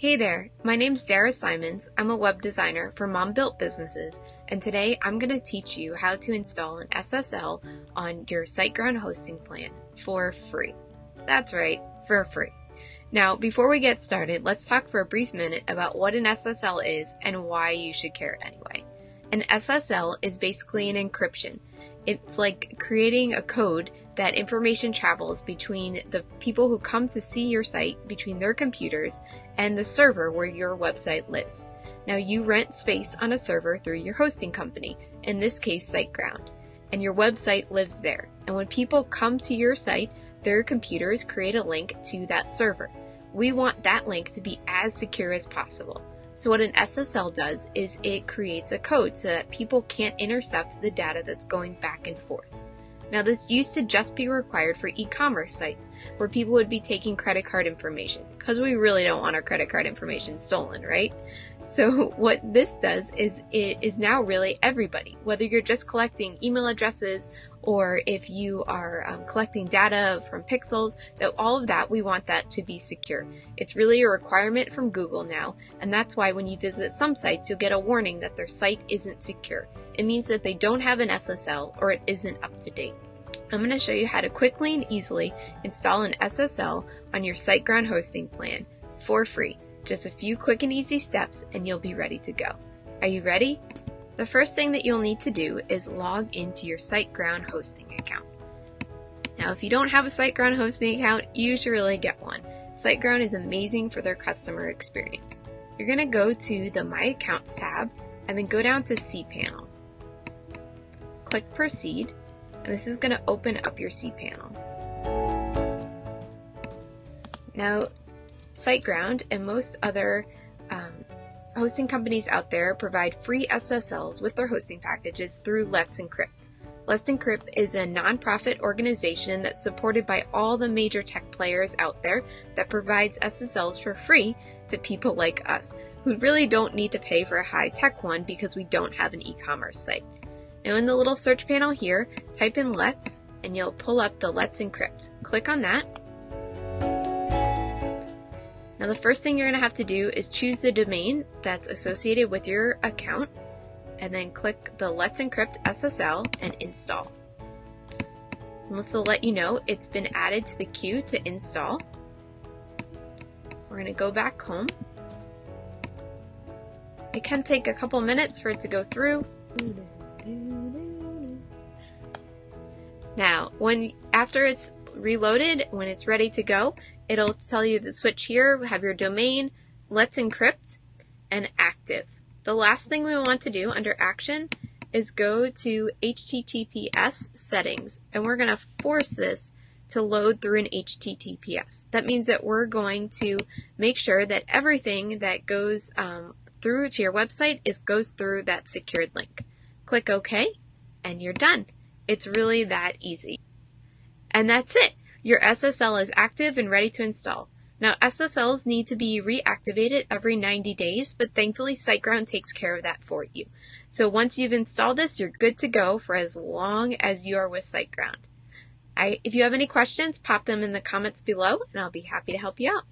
Hey there, my name's Sarah Simons. I'm a web designer for Mom Built Businesses, and today I'm going to teach you how to install an SSL on your Siteground hosting plan for free. That's right, for free. Now, before we get started, let's talk for a brief minute about what an SSL is and why you should care anyway. An SSL is basically an encryption. It's like creating a code that information travels between the people who come to see your site, between their computers, and the server where your website lives. Now, you rent space on a server through your hosting company, in this case Siteground, and your website lives there. And when people come to your site, their computers create a link to that server. We want that link to be as secure as possible. So what an SSL does is it creates a code so that people can't intercept the data that's going back and forth. Now, this used to just be required for e-commerce sites where people would be taking credit card information, because we really don't want our credit card information stolen, right? So what this does is it is now really everybody, whether you're just collecting email addresses or if you are collecting data from pixels, that all of that, we want that to be secure. It's really a requirement from Google now, and that's why when you visit some sites, you'll get a warning that their site isn't secure. It means that they don't have an SSL or it isn't up to date. I'm going to show you how to quickly and easily install an SSL on your Siteground hosting plan for free. Just a few quick and easy steps and you'll be ready to go. Are you ready? The first thing that you'll need to do is log into your Siteground hosting account. Now, if you don't have a Siteground hosting account, you should really get one. Siteground is amazing for their customer experience. You're going to go to the My Accounts tab and then go down to cPanel. Click Proceed, and this is going to open up your cPanel. Now, Siteground and most other hosting companies out there provide free SSLs with their hosting packages through Let's Encrypt. Let's Encrypt is a nonprofit organization that's supported by all the major tech players out there that provides SSLs for free to people like us, who really don't need to pay for a high-tech one because we don't have an e-commerce site. Now, in the little search panel here, type in Let's, and you'll pull up the Let's Encrypt. Click on that. Now, the first thing you're going to have to do is choose the domain that's associated with your account, and then click the Let's Encrypt SSL and install. And this will let you know it's been added to the queue to install. We're going to go back home. It can take a couple minutes for it to go through. Now, after it's reloaded, when it's ready to go, it'll tell you to switch here, have your domain, Let's Encrypt, and active. The last thing we want to do under action is go to HTTPS settings, and we're going to force this to load through an HTTPS. That means that we're going to make sure that everything that goes through to your website goes through that secured link. Click OK, and you're done. It's really that easy. And that's it. Your SSL is active and ready to install. Now, SSLs need to be reactivated every 90 days, but thankfully Siteground takes care of that for you. So once you've installed this, you're good to go for as long as you are with Siteground. If you have any questions, pop them in the comments below, and I'll be happy to help you out.